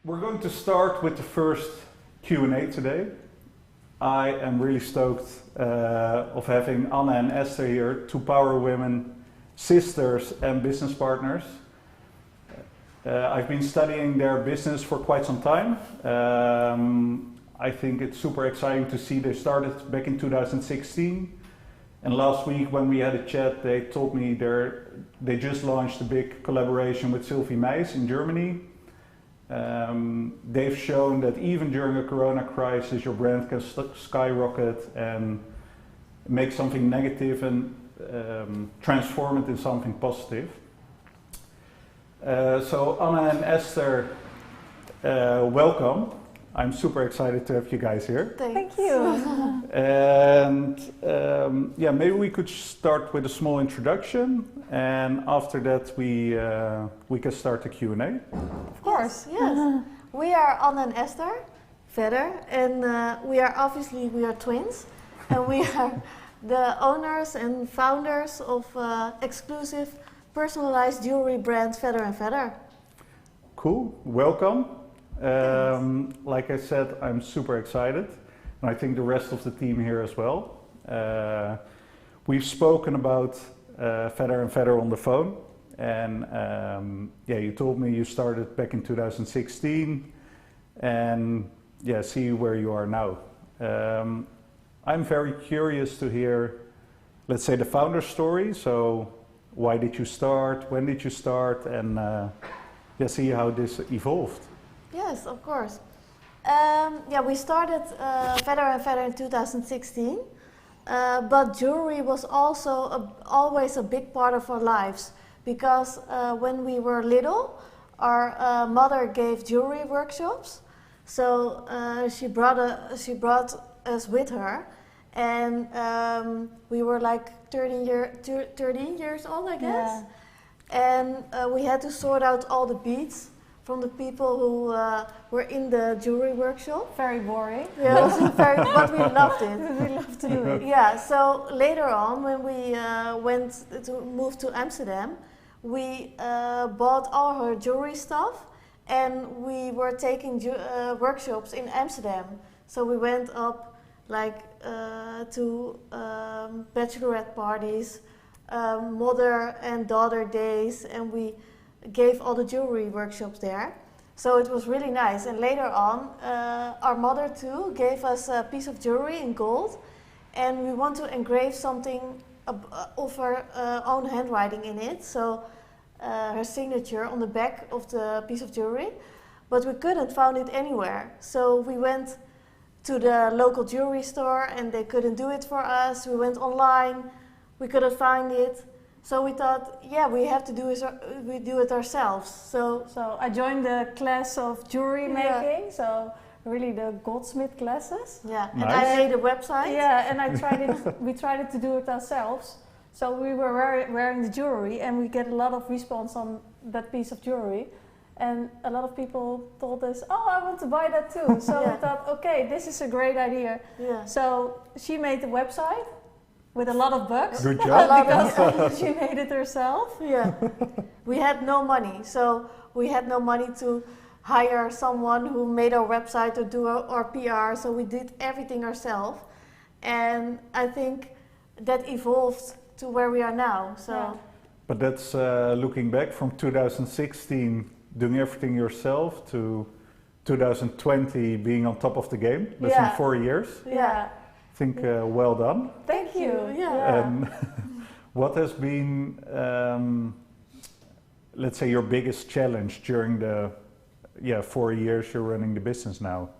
We're going to start with the first Q&A today. I am really stoked of having Anna and Esther here, two power women, sisters and business partners. I've been studying their business for quite some time. I think it's super exciting to see they started back in 2016. And last week when we had a chat, they told me they just launched a big collaboration with Sylvie Meis in Germany. They've shown that even during a corona crisis, your brand can skyrocket and make something negative and transform it in something positive. So Anna and Esther, welcome. I'm super excited to have you guys here. Thank you. And yeah, maybe we could start with a small introduction, and after that we can start the Q&A. Of course, yes. We are Anna and Esther Vedder, and we are twins, and we are the owners and founders of exclusive personalized jewelry brand Vedder Vedder. Cool, welcome. Like I said, I'm super excited, and I think the rest of the team here as well. We've spoken about Vedder Vedder on the phone, and yeah, you told me you started back in 2016, and yeah, see where you are now. I'm very curious to hear, let's say, the founder story. So, why did you start? When did you start? And yeah, see how this evolved. Yes, of course. Yeah, we started Vedder Vedder in 2016, but jewelry was also always a big part of our lives, because when we were little, our mother gave jewelry workshops, so she brought us with her, and we were like 13 years old, I guess, and we had to sort out all the beads from the people who were in the jewelry workshop. Very boring. Yeah, it was very, but we loved it. We loved to do it. Yeah, so later on, when we moved to Amsterdam, we bought all her jewelry stuff, and we were taking workshops in Amsterdam. So we went up like to bachelorette parties, mother and daughter days, and we gave all the jewelry workshops there. So it was really nice. And later on, our mother too gave us a piece of jewelry in gold, and we want to engrave something of her own handwriting in it, so her signature on the back of the piece of jewelry, but we couldn't find it anywhere. So we went to the local jewelry store and they couldn't do it for us. We went online, we couldn't find it. So we thought, yeah, we have to do it ourselves. So I joined the class of jewelry making, so really the goldsmith classes. Yeah, nice. And I made a website. Yeah, and I tried it. We tried to do it ourselves. So we were wearing the jewelry, and we get a lot of response on that piece of jewelry. And a lot of people told us, oh, I want to buy that too. So we thought, okay, this is a great idea. Yeah. So she made the website with a lot of bugs. Good job. Because she made it herself. Yeah. We had no money, so we had no money to hire someone who made our website or do our PR, so we did everything ourselves. And I think that evolved to where we are now. So. Yeah. But that's looking back from 2016, doing everything yourself, to 2020 being on top of the game. That's in 4 years. Yeah. I think well done. Thank you. Yeah. What has been, let's say, your biggest challenge during the 4 years you're running the business now?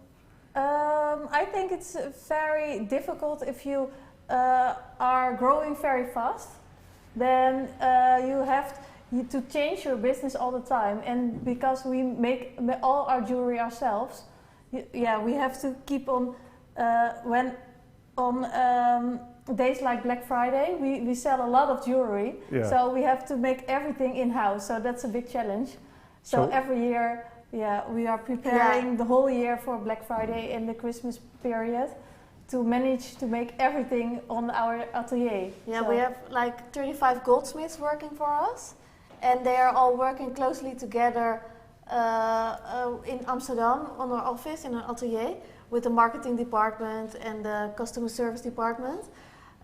I think it's very difficult if you are growing very fast. Then you have to change your business all the time, and because we make all our jewelry ourselves, we have to keep on on days like Black Friday, we sell a lot of jewelry, so we have to make everything in-house, so that's a big challenge. So every year, we are preparing the whole year for Black Friday and the Christmas period to manage to make everything on our atelier. Yeah, so we have like 35 goldsmiths working for us, and they are all working closely together in Amsterdam on our office, in our atelier, with the marketing department and the customer service department.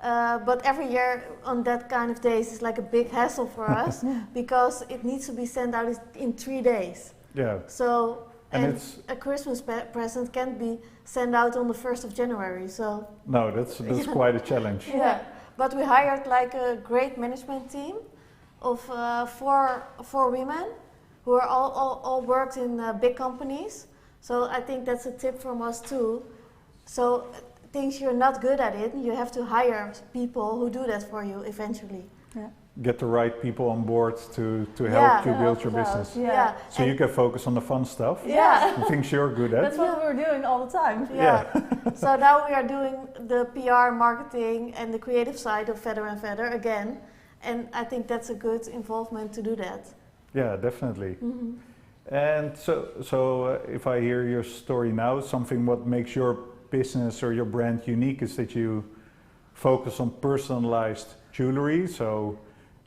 But every year on that kind of days is like a big hassle for us because it needs to be sent out in 3 days. Yeah. So And and it's a Christmas present can't be sent out on the 1st of January. So no, that's quite a challenge. yeah. But we hired like a great management team of four women who are all worked in big companies. So I think that's a tip from us too. So things you're not good at it, you have to hire people who do that for you eventually. Yeah. Get the right people on board to help you build your help us business. out. Yeah. So you can focus on the fun stuff, Yeah. the things you're good at. That's what we were doing all the time. Yeah. So now we are doing the PR, marketing, and the creative side of Vedder and Vedder again, and I think that's a good involvement to do that. Yeah, definitely. Mm-hmm. And so if I hear your story now, something what makes your business or your brand unique is that you focus on personalized jewelry. So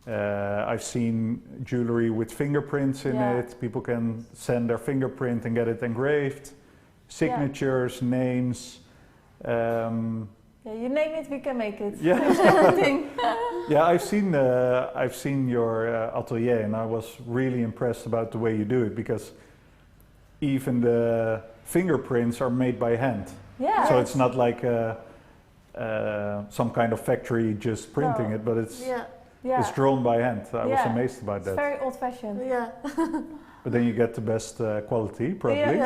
I've seen jewelry with fingerprints in it. People can send their fingerprint and get it engraved. Signatures, names. Yeah, you name it, we can make it. Yeah. Everything. Yeah, I've seen your atelier, and I was really impressed about the way you do it, because even the fingerprints are made by hand. Yeah. So it's not like some kind of factory just printing it, but it's drawn by hand. I was amazed about that. It's very old-fashioned. Yeah. But then you get the best quality, probably.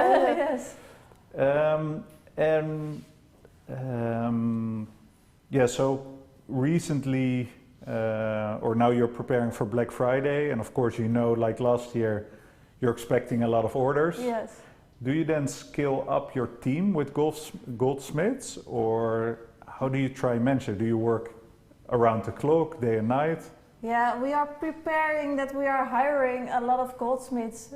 Yes. So recently, or now you're preparing for Black Friday, and of course, like last year, you're expecting a lot of orders. Yes. Do you then scale up your team with goldsmiths, or how do you try and manage it? Do you work around the clock, day and night? Yeah, we are preparing that we are hiring a lot of goldsmiths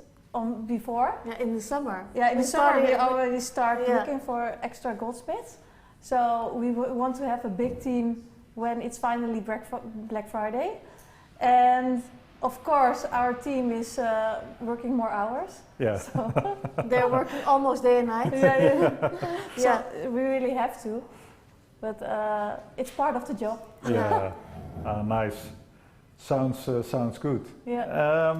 before. Yeah, in the summer. Yeah, in the summer we already start Yeah. looking for extra goldsmiths. So we want to have a big team when it's finally Black Friday. And of course our team is working more hours. Yeah. So They're working almost day and night. So we really have to. But it's part of the job. Yeah. Nice. Sounds good. Yeah.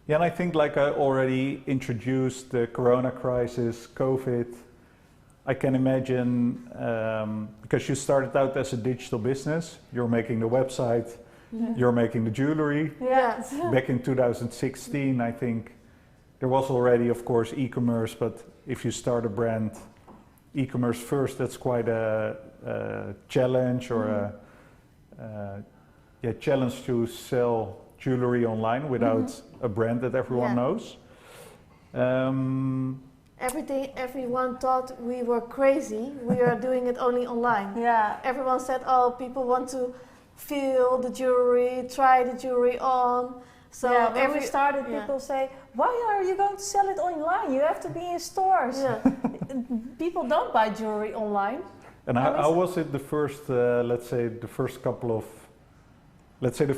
And I think, like I already introduced the Corona crisis, COVID. I can imagine, because you started out as a digital business, you're making the website, you're making the jewelry. Yeah. Back in 2016, I think there was already, of course, e-commerce, but if you start a brand, e-commerce first, that's quite a challenge, or a challenge to sell jewelry online without a brand that everyone knows. Everyone thought we were crazy. We are doing it only online. Yeah. Everyone said, "Oh, people want to feel the jewelry, try the jewelry on." So when we started, people say, "Why are you going to sell it online? You have to be in stores." Yeah. People don't buy jewelry online. And how was it the first, the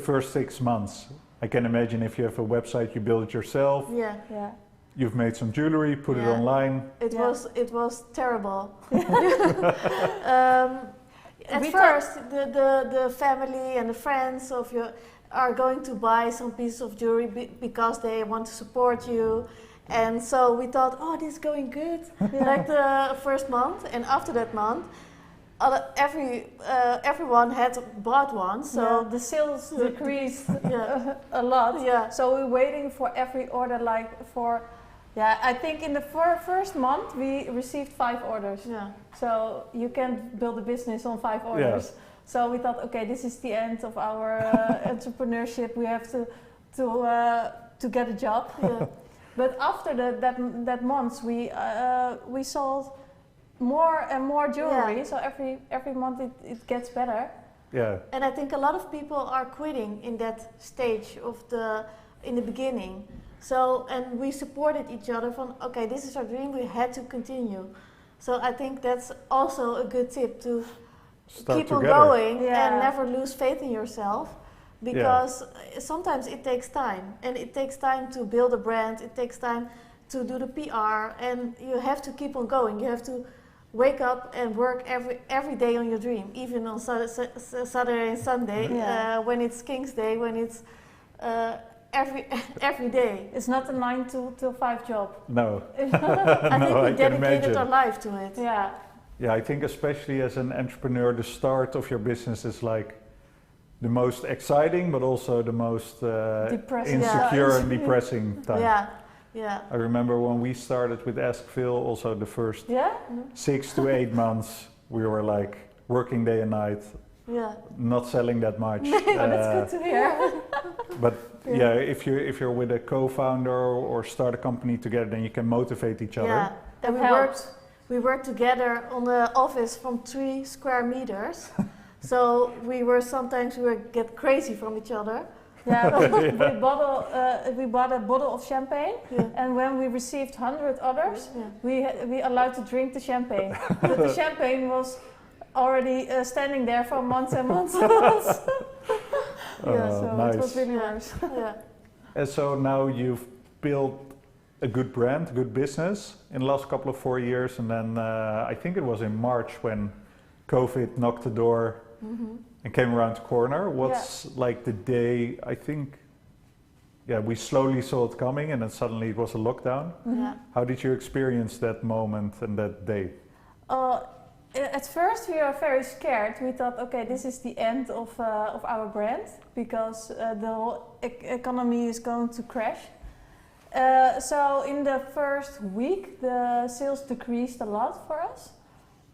first 6 months? I can imagine if you have a website, you build it yourself. Yeah. You've made some jewelry, put it online. It was terrible. At first, the family and the friends of you are going to buy some piece of jewelry because they want to support you. And so we thought, oh, this is going good, like the first month. And after that month, everyone had bought one. So the sales decreased a lot. Yeah. So we're waiting for every order, I think in the first month we received 5 orders. Yeah. So you can't build a business on 5 orders. Yeah. So we thought, okay, this is the end of our entrepreneurship. We have to get a job. Yeah. But after that month, we sold more and more jewelry. Yeah. So every month it gets better. Yeah. And I think a lot of people are quitting in that stage in the beginning. So, and we supported each other from, okay, this is our dream, we had to continue. So I think that's also a good tip to keep on going and never lose faith in yourself. because sometimes it takes time, and it takes time to build a brand, it takes time to do the PR, and you have to keep on going. You have to wake up and work every day on your dream, even on Saturday and Sunday, when it's King's Day, when it's every day. It's not a 9 to 5 job. No. I think we dedicated our life to it. Yeah. Yeah, I think especially as an entrepreneur, the start of your business is like the most exciting, but also the most insecure and depressing time. Yeah, yeah. I remember when we started with Ask Phill, also the first 6 to 8 months, we were like working day and night, not selling that much. That's good to hear. But if you're with a co-founder or start a company together, then you can motivate each other. Yeah, and we worked together on the office from 3 square meters. So we would get crazy from each other. Yeah, we bought a bottle of champagne, and when we received 100 others, we allowed to drink the champagne. But the champagne was already standing there for months and months. So nice. it was really nice. And so now you've built a good brand, good business in the last couple of 4 years, and then I think it was in March when COVID knocked the door and came around the corner. What's like the day, I think, we slowly saw it coming and then suddenly it was a lockdown. How did you experience that moment and that day? At first we were very scared. We thought, okay, this is the end of our brand because the whole economy is going to crash. So in the first week the sales decreased a lot for us.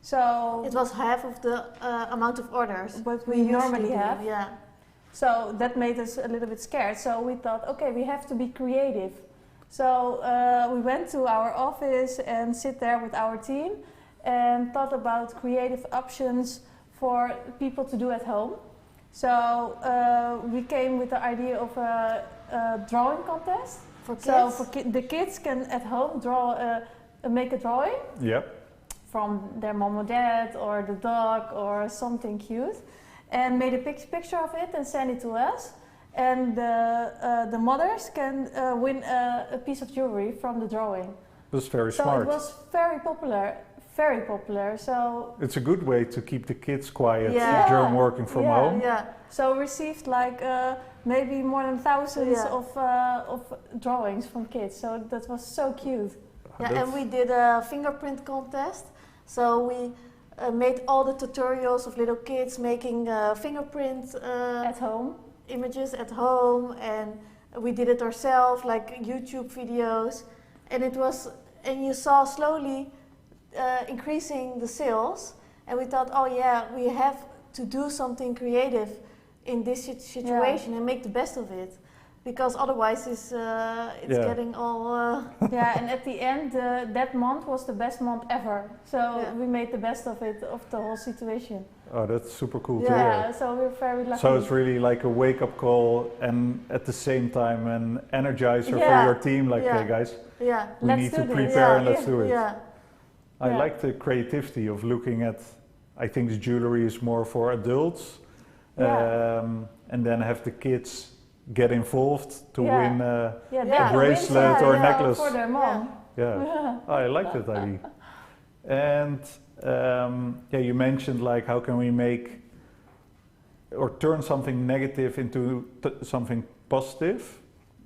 So it was half of the amount of orders what we normally have. Yeah. So that made us a little bit scared. So we thought, okay, we have to be creative. So we went to our office and sit there with our team and thought about creative options for people to do at home. So we came with the idea of a drawing contest. For kids? So the kids can at home make a drawing. Yep. From their mom or dad or the dog or something cute, and made a picture of it and send it to us. And the mothers can win a piece of jewelry from the drawing. That's very smart. So it was very popular, very popular. So it's a good way to keep the kids quiet during working from home. Yeah. So we received like maybe more than thousands of drawings from kids. So that was so cute. Yeah, and we did a fingerprint contest. So we made all the tutorials of little kids making fingerprint at home images at home, and we did it ourselves, like YouTube videos, and you saw slowly increasing the sales, and we thought, oh yeah, we have to do something creative in this situation and make the best of it. Because otherwise it's getting all... and at the end, that month was the best month ever. So we made the best of it, of the whole situation. Oh, that's super cool to hear. Yeah, so we're very lucky. So it's really like a wake-up call and at the same time an energizer for your team, like, hey guys, we need to prepare and let's do it. Yeah. I like the creativity of looking at, I think the jewelry is more for adults, and then have the kids get involved to win a bracelet or a necklace. For their mom. I like that idea. And you mentioned like how can we make or turn something negative into something positive.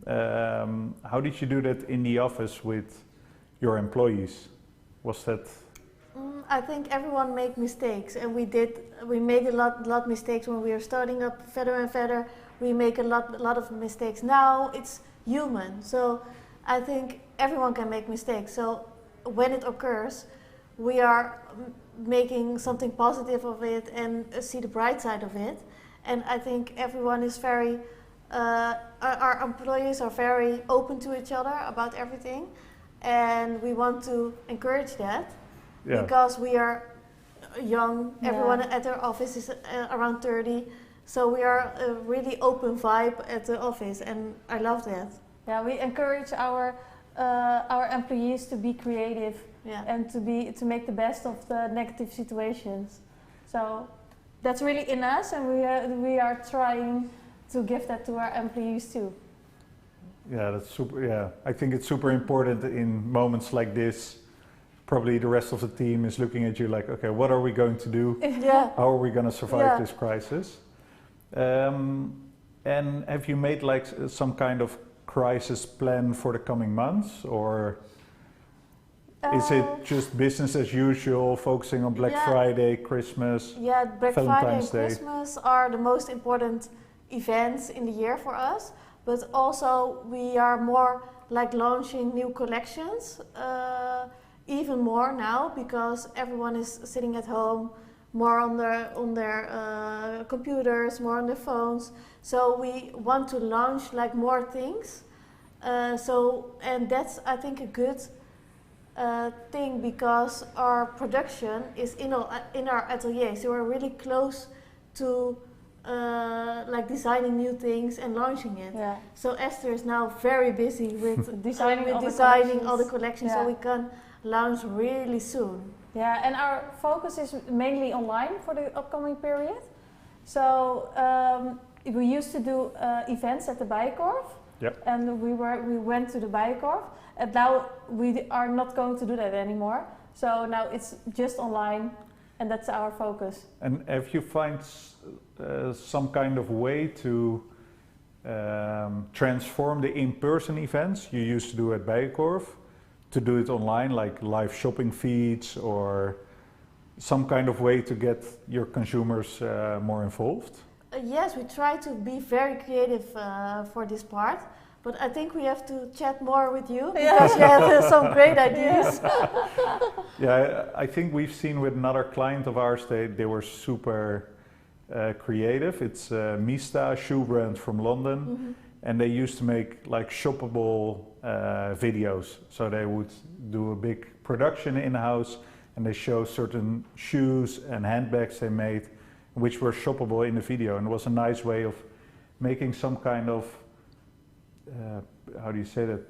How did you do that in the office with your employees? Was that? I think everyone made mistakes, and we made a lot mistakes when we were starting up Vedder and Vedder. We make a lot of mistakes. Now it's human, so I think everyone can make mistakes. So when it occurs, we are making something positive of it and see the bright side of it. And I think everyone is very, our employees are very open to each other about everything. And we want to encourage that because we are young. Everyone at our office is around 30. So we are a really open vibe at the office, and I love that. Yeah, we encourage our employees to be creative and to make the best of the negative situations. So that's really in us, and we are trying to give that to our employees too. Yeah, that's super. Yeah, I think it's super important in moments like this. Probably the rest of the team is looking at you like, okay, what are we going to do? Yeah. How are we going to survive Yeah. this crisis? And have you made like some kind of crisis plan for the coming months, or is it just business as usual, focusing on Black Yeah. Friday, Christmas? Yeah, Black Friday and Valentine's Day. Christmas are the most important events in the year for us. But also we are more like launching new collections, even more now because everyone is sitting at home, more on their computers, more on their phones. So we want to launch like more things. And that's I think a good thing because our production is in our atelier, so we're really close to like designing new things and launching it. Yeah. So Esther is now very busy with Designing all the collections, Yeah. so we can launch really soon. Yeah, and our focus is mainly online for the upcoming period. So we used to do events at the Bijenkorf, Yep. and we went to the Bijenkorf, and now we are not going to do that anymore. So now it's just online, and that's our focus. And have you find some kind of way to transform the in-person events you used to do at Bijenkorf to do it online, like live shopping feeds or some kind of way to get your consumers more involved? Yes, we try to be very creative for this part, but I think we have to chat more with you because you have some great ideas. Yeah, I think we've seen with another client of ours, they were super creative. It's Mista, a shoe brand from London, Mm-hmm. and they used to make like shoppable videos. So they would do a big production in-house and they show certain shoes and handbags they made which were shoppable in the video, and it was a nice way of making some kind of how do you say that,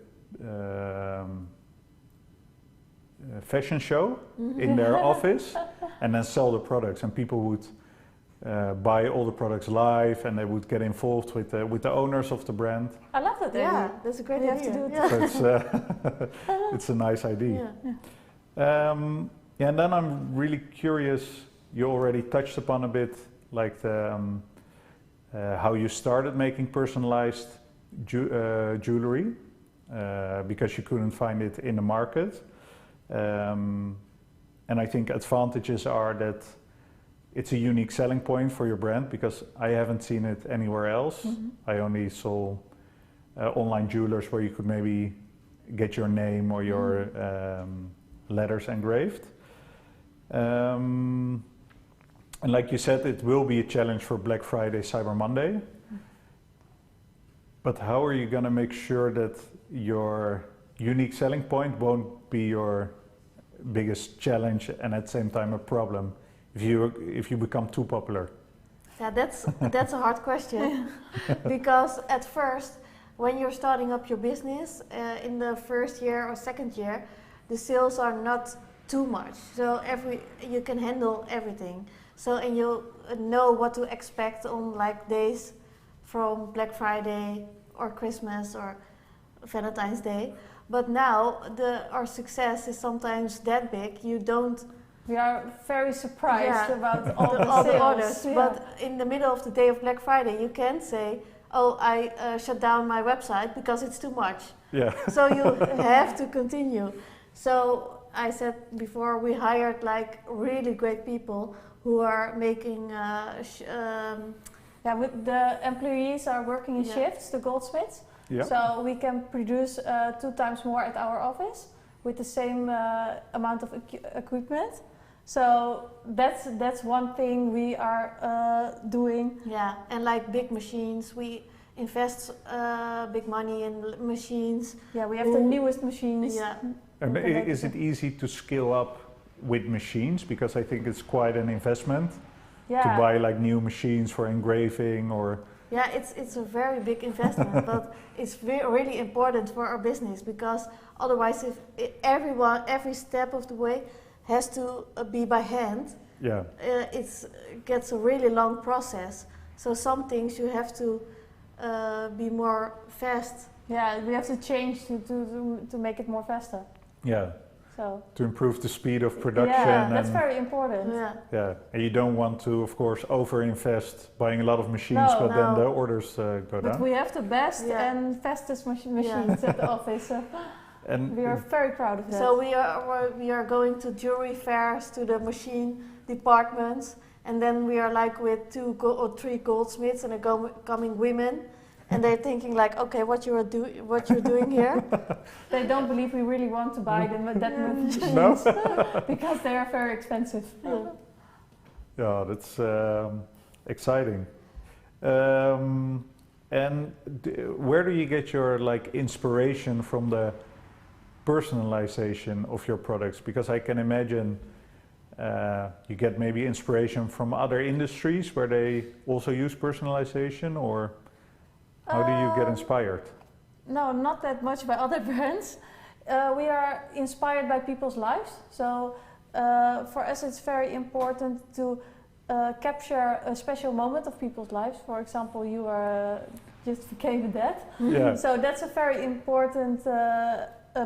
fashion show in their office and then sell the products, and people would buy all the products live and they would get involved with the owners of the brand. I love that idea. Yeah, that's a great We have idea. to do it. Yeah. So it's a nice idea. Yeah. Yeah, and then I'm really curious, you already touched upon a bit like the, how you started making personalized jewelry because you couldn't find it in the market. And I think advantages are that it's a unique selling point for your brand because I haven't seen it anywhere else. Mm-hmm. I only saw online jewelers where you could maybe get your name or your letters engraved. And like you said, it will be a challenge for Black Friday, Cyber Monday. But how are you going to make sure that your unique selling point won't be your biggest challenge and at the same time a problem if you become too popular? Yeah, that's a hard question because at first, when you're starting up your business in the first year or second year, the sales are not too much. So you can handle everything. So and you know what to expect on like days from Black Friday or Christmas or Valentine's Day. But now our success is sometimes that big. We are very surprised about all the all the sales. orders. Yeah. But in the middle of the day of Black Friday, you can't say, "Oh, I shut down my website because it's too much." Yeah. So you have to continue. So I said before, we hired like really great people who are making. Yeah, with the employees are working in Yeah. shifts, the goldsmiths. Yeah. So we can produce 2 times more at our office with the same amount of equipment. So that's one thing we are doing. Yeah, and like big machines, we invest big money in machines. Yeah, we have the newest machines. Yeah. And is it easy to scale up with machines? Because I think it's quite an investment to buy like new machines for engraving or... Yeah, it's a very big investment, but it's really important for our business because otherwise, if every step of the way has to be by hand, Yeah. It gets a really long process. So some things you have to be more fast. Yeah, we have to change to make it more faster. Yeah. So To improve the speed of production. yeah, that's and, very important. Yeah. yeah. And you don't want to, of course, over-invest buying a lot of machines, No, but then no. the orders go But down. we have the best Yeah. and fastest machines at the office. So And we are very proud of that. So we are going to jewelry fairs, to the machine departments, and then we are like with 2 or 3 goldsmiths and coming women, and they're thinking like, okay, what you're doing here? They don't believe we really want to buy them that many machines No? because they are very expensive. Yeah, that's exciting. And where do you get your like inspiration from the personalization of your products? Because I can imagine you get maybe inspiration from other industries where they also use personalization, or how do you get inspired? No, not that much by other brands. We are inspired by people's lives. So for us it's very important to capture a special moment of people's lives. For example, you are just became a dad. Yeah. So that's a very important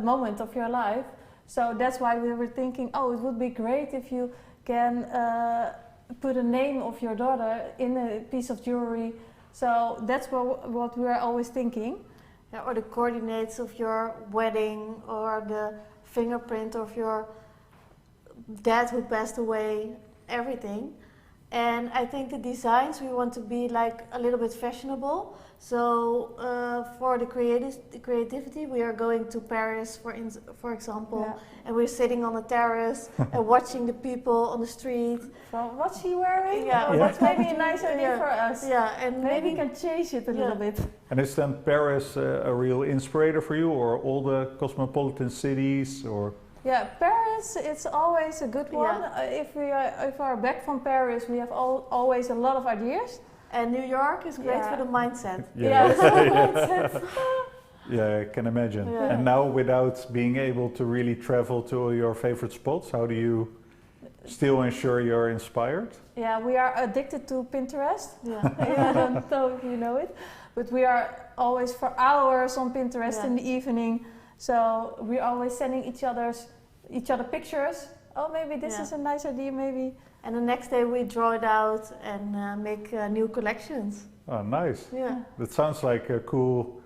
moment of your life. So that's why we were thinking, oh, it would be great if you can put a name of your daughter in a piece of jewelry. So that's what we are always thinking. Yeah, or the coordinates of your wedding, or the fingerprint of your dad who passed away, everything. And I think the designs, we want to be like a little bit fashionable. So for the creativity, we are going to Paris, for example, Yeah. and we're sitting on a terrace and watching the people on the street. So what's he wearing? Yeah. Oh, that's maybe a nice idea Yeah. for us. Yeah, and Maybe we can change it a little bit. And is then Paris a real inspirator for you, or all the cosmopolitan cities, or? Yeah, Paris, it's always a good one. Yeah. If we are back from Paris, we have always a lot of ideas. And New York is great Yeah. for the mindset. Yeah, Yeah, I can imagine. Yeah. And now, without being able to really travel to all your favorite spots, how do you still ensure you're inspired? yeah, we are addicted to Pinterest. Yeah. I don't know if you know it, but we are always for hours on Pinterest Yeah. in the evening. So we're always sending each other pictures. Oh, maybe this Yeah. is a nice idea. Maybe. And the next day we draw it out and make new collections. Oh, nice. Yeah. That sounds like a cool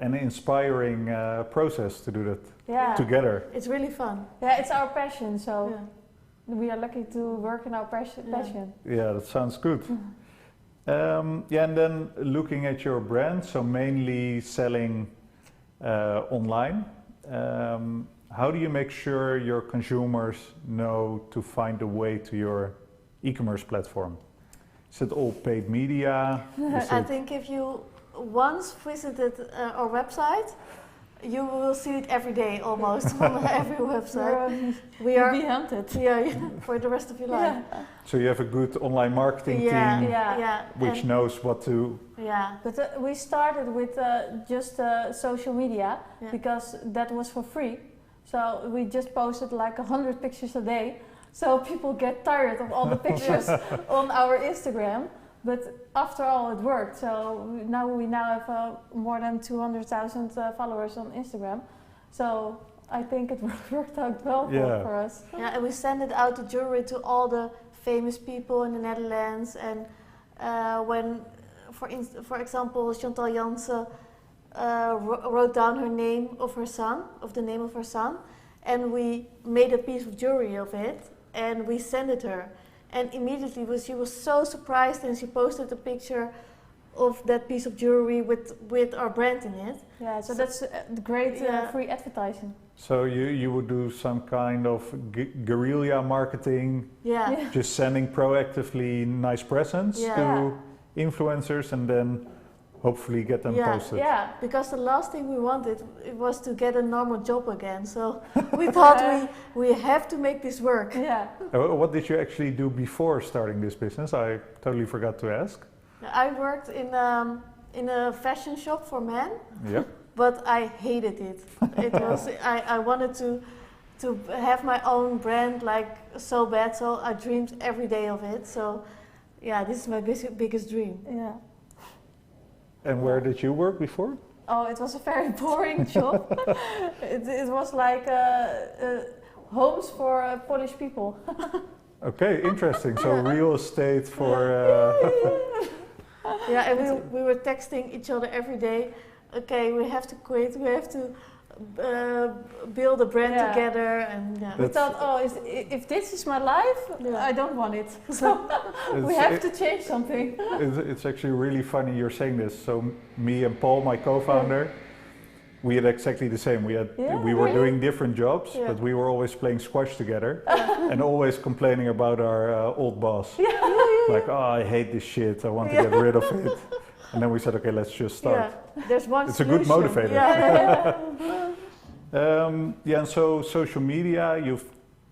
and inspiring process to do that Yeah. together. It's really fun. Yeah, it's our passion. So Yeah. we are lucky to work in our passion. Yeah. Yeah, that sounds good. Yeah, and then looking at your brand, so mainly selling online. How do you make sure your consumers know to find a way to your e-commerce platform? Is it all paid media? Is I it- think if you once visited our website, you will see it every day almost on every website. We You'll are be hunted. yeah, for the rest of your life. So you have a good online marketing Yeah, team Yeah. which and- knows what to. yeah. But we started with just social media Yeah. because that was for free. So we just posted like 100 pictures a day. So people get tired of all the pictures on our Instagram. But after all, it worked. So we now have more than 200,000 followers on Instagram. So I think it worked out well Yeah. for us. Yeah, and we send it out the jewelry to all the famous people in the Netherlands. And when, for example, Chantal Jansen wrote down her name of her son, of the name of her son, and we made a piece of jewelry of it, and we sent it her. And immediately she was so surprised, and she posted a picture of that piece of jewelry with our brand in it. Yeah, so that's great Yeah. free advertising. So you would do some kind of guerrilla marketing, Yeah. Yeah. just sending proactively nice presents Yeah. to influencers and then hopefully get them Yeah. posted. Yeah, because the last thing we wanted it was to get a normal job again. So we thought we have to make this work. Yeah. What did you actually do before starting this business? I totally forgot to ask. I worked in a fashion shop for men, Yeah. but I hated it. It was I wanted to have my own brand like so bad. So I dreamed every day of it. So yeah, this is my biggest dream. Yeah. And where did you work before? Oh, it was a very boring job. It was like homes for Polish people. Okay, interesting. So real estate for... Yeah, and we were texting each other every day. Okay, we have to quit. We have to build a brand together. And we thought, oh, if this is my life, I don't want it. So we have to change something. It's actually really funny you're saying this. So me and Paul, my co-founder, we had exactly the same. We were doing different jobs, but we were always playing squash together and always complaining about our old boss. Like, oh, I hate this shit. I want to get rid of it. And then we said, okay, let's just start. Yeah, there's one It's solution. a good motivator. Yeah. And so social media, you've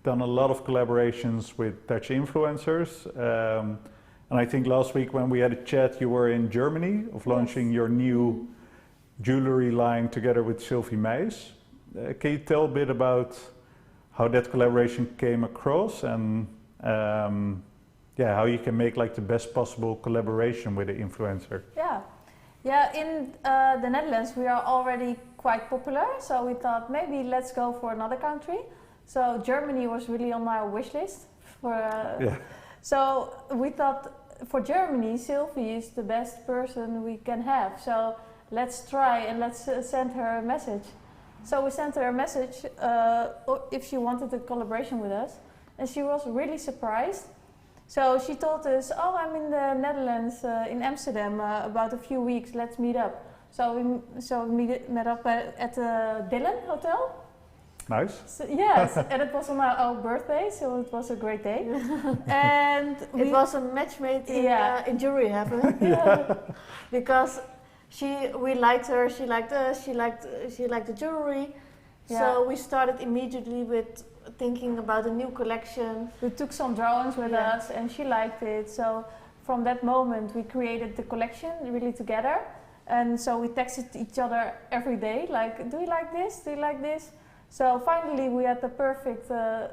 done a lot of collaborations with Dutch influencers. And I think last week when we had a chat, you were in Germany of launching your new jewelry line together with Sylvie Meijs. Can you tell a bit about how that collaboration came across and how you can make like the best possible collaboration with the influencer? Yeah. In the Netherlands we are already quite popular, so we thought maybe let's go for another country. So Germany was really on our wish list. So we thought for Germany, Sylvie is the best person we can have. So let's try and let's send her a message. So we sent her a message if she wanted a collaboration with us, and she was really surprised. So she told us, oh, I'm in the Netherlands, in Amsterdam, about a few weeks, let's meet up. So we met up at the Dylan Hotel. Nice. So, yes, and it was on our birthday, so it was a great day. And it was a match made in jewelry heaven. Because we liked her, she liked us, she liked the jewelry. So we started immediately with thinking about a new collection. We took some drawings with us and she liked it. So from that moment we created the collection really together. And so we texted each other every day, like, do you like this? Do you like this? So finally we had the perfect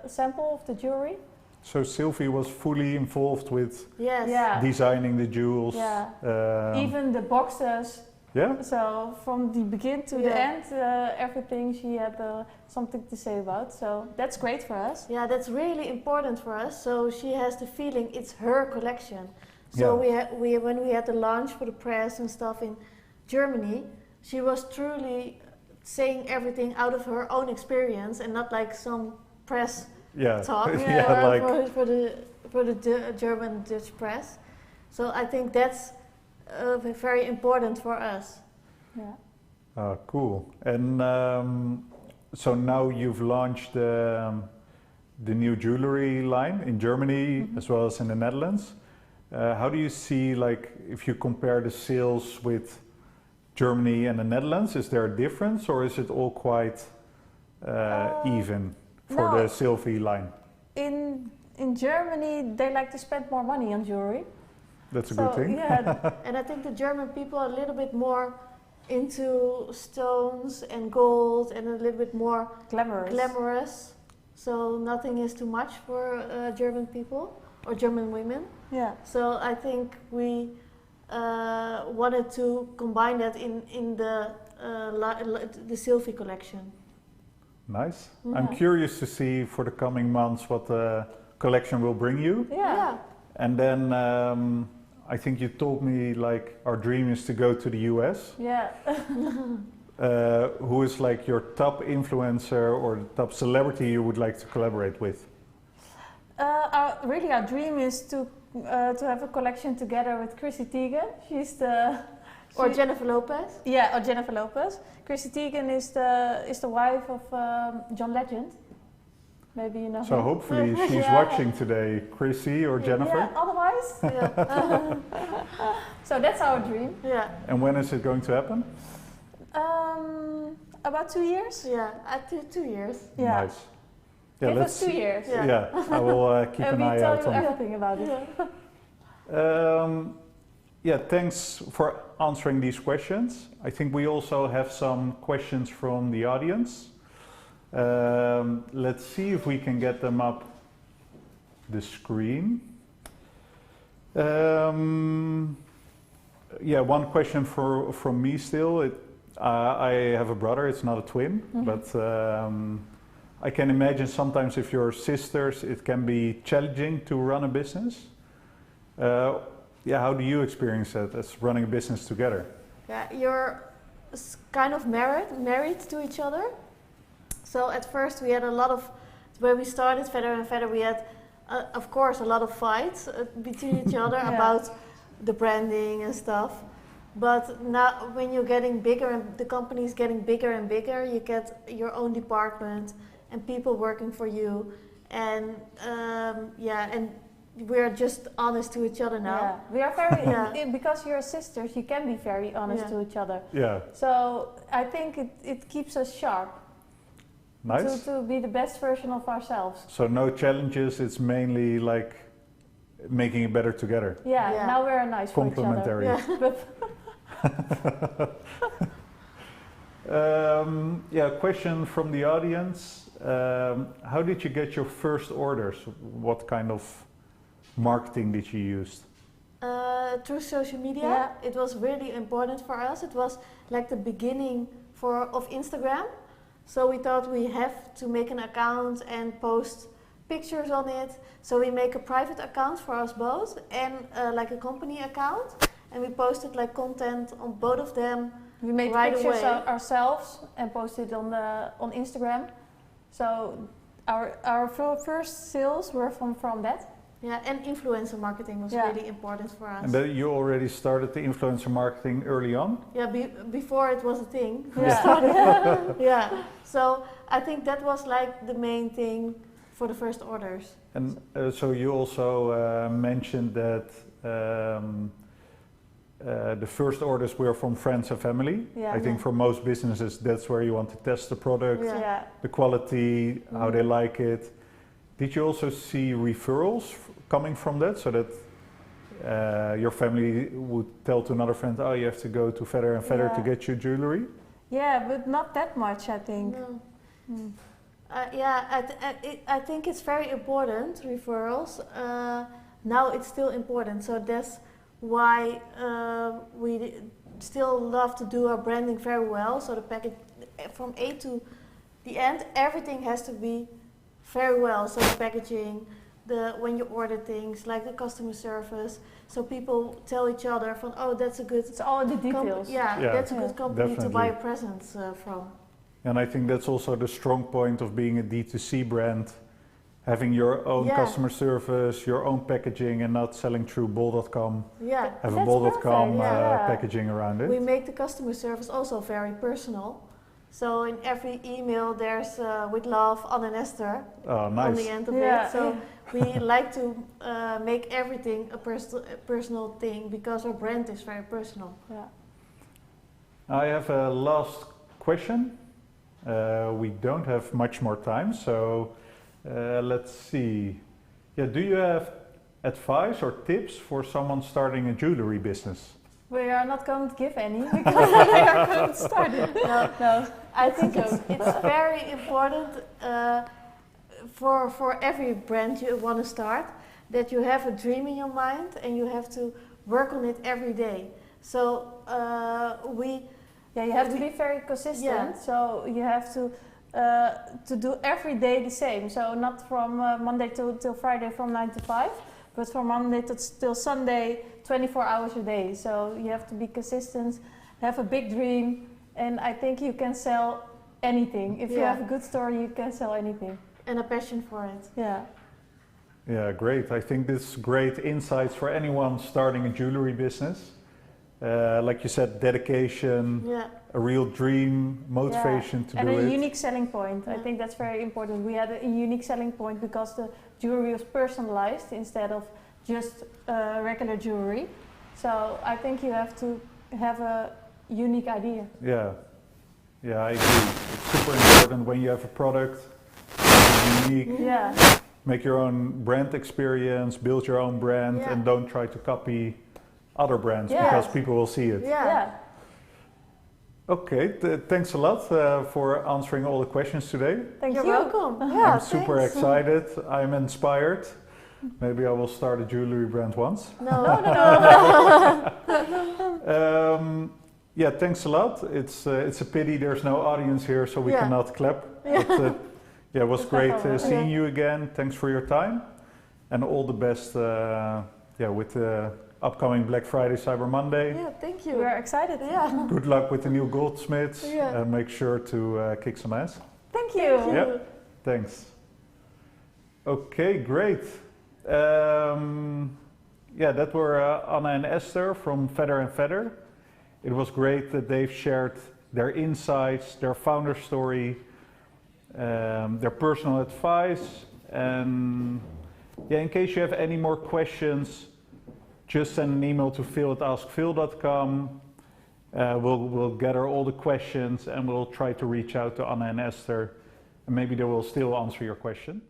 sample of the jewelry. So Sylvie was fully involved with designing the jewels. Even the boxes. Yeah. So from the beginning to the end, everything she had something to say about. So that's great for us. Yeah, that's really important for us. So she has the feeling it's her collection. So when we had the launch for the press and stuff in Germany, she was truly saying everything out of her own experience and not like some press talk for the German Dutch press. So I think that's very important for us. Yeah. Cool. And so now you've launched the new jewelry line in Germany as well as in the Netherlands. How do you see, like, if you compare the sales with Germany and the Netherlands, is there a difference or is it all quite even for the Sylvie line? In Germany, they like to spend more money on jewelry. That's a good thing. Yeah, and I think the German people are a little bit more into stones and gold and a little bit more glamorous. So nothing is too much for German people or German women. Yeah. So I think we wanted to combine that in the Sylvie collection. Nice. I'm curious to see for the coming months what the collection will bring you. Yeah. And then I think you told me like our dream is to go to the US. Yeah. Who is like your top influencer or the top celebrity you would like to collaborate with? Our dream is to have a collection together with Chrissy Teigen. Or Jennifer Lopez. Yeah, or Jennifer Lopez. Chrissy Teigen is the wife of John Legend. Maybe you know. So hopefully she's watching today, Chrissy or Jennifer. Yeah, otherwise. So that's our dream. Yeah. And when is it going to happen? About 2 years. Yeah, 2 years. Yeah. Nice. Yeah, Give us 2 years. Yeah, I will keep an eye out on it. And we tell you everything about it. Yeah, thanks for answering these questions. I think we also have some questions from the audience. Let's see if we can get them up the screen. Yeah, one question from me still. I have a brother, it's not a twin, but I can imagine sometimes if you're sisters, it can be challenging to run a business. Yeah, how do you experience that as running a business together? Yeah, you're kind of married to each other. So at first we had a lot of, when we started Vedder and Vedder, we had, of course, a lot of fights between each other about the branding and stuff. But now when you're getting bigger and the company is getting bigger and bigger, you get your own department and people working for you. And and we're just honest to each other now. Yeah, we are very, because you're sisters, you can be very honest to each other. Yeah. So I think it keeps us sharp. Nice. To be the best version of ourselves. So no challenges, it's mainly like making it better together. Yeah. Now we're nice for each other. Complementary. Question from the audience. How did you get your first orders? What kind of marketing did you use? Through social media. It was really important for us. It was like the beginning of Instagram. So we thought we have to make an account and post pictures on it. So we make a private account for us both and like a company account. And we posted like content on both of them. We made pictures ourselves and posted on Instagram. So our first sales were from that. Yeah, and influencer marketing was really important for us. And then you already started the influencer marketing early on? Yeah, before it was a thing. Yeah. So I think that was like the main thing for the first orders. And so you also mentioned that the first orders were from friends and family. I think for most businesses that's where you want to test the product, the quality, how they like it. Did you also see referrals coming from that, so that your family would tell to another friend, oh, you have to go to Vedder and Vedder to get your jewelry? Yeah, but not that much, I think. No. I think it's very important, referrals. Now it's still important, so that's why we still love to do our branding very well. So the package, from A to the end, everything has to be very well. So the packaging, when you order things, like the customer service, so people tell each other from, oh, that's a good. It's all in the details. That's a good company definitely. to buy a present from. And I think that's also the strong point of being a D2C brand, having your own customer service, your own packaging, and not selling through bol.com. Yeah, have a bol.com packaging around it. We make the customer service also very personal. So in every email there's with love, Anne and Esther on the end of it. So we like to make everything a personal thing because our brand is very personal. Yeah. I have a last question. We don't have much more time, so let's see. Yeah, do you have advice or tips for someone starting a jewelry business? We are not going to give any because we are going to start it. No. I think it's very important for every brand you want to start that you have a dream in your mind and you have to work on it every day. So you have to be very consistent. So you have to do every day the same. So not from Monday till Friday from 9 to 5, but from Monday till Sunday, 24 hours a day. So you have to be consistent, have a big dream, and I think you can sell anything. If you have a good story, you can sell anything. And a passion for it. Yeah. Yeah, great. I think this is great insights for anyone starting a jewelry business. Like you said, dedication, a real dream, motivation to do it. And a unique selling point. I think that's very important. We had a unique selling point because the jewelry was personalized instead of just regular jewelry. So I think you have to have a unique idea. Yeah, I agree. It's super important when you have a product, unique. Make your own brand experience, build your own brand, and don't try to copy other brands because people will see it. Okay, thanks a lot for answering all the questions today. Thank you. You're welcome. I'm super excited. I'm inspired. Maybe I will start a jewelry brand once. No. Yeah, thanks a lot. It's a pity there's no audience here, so we Yeah. cannot clap. Yeah. But, yeah, it was It's great definitely- seeing you again. Thanks for your time, and all the best. With the upcoming Black Friday, Cyber Monday. Yeah, thank We you. are excited. Yeah. Good luck with the new goldsmiths. Yeah. And make sure to kick some ass. Thank you. Thank you. Yeah. Thanks. Okay, great. That were Anna and Esther from Vedder Vedder. It was great that they've shared their insights, their founder story, their personal advice. And in case you have any more questions, just send an email to phill@askphill.com. We'll gather all the questions and we'll try to reach out to Anna and Esther, and maybe they will still answer your question.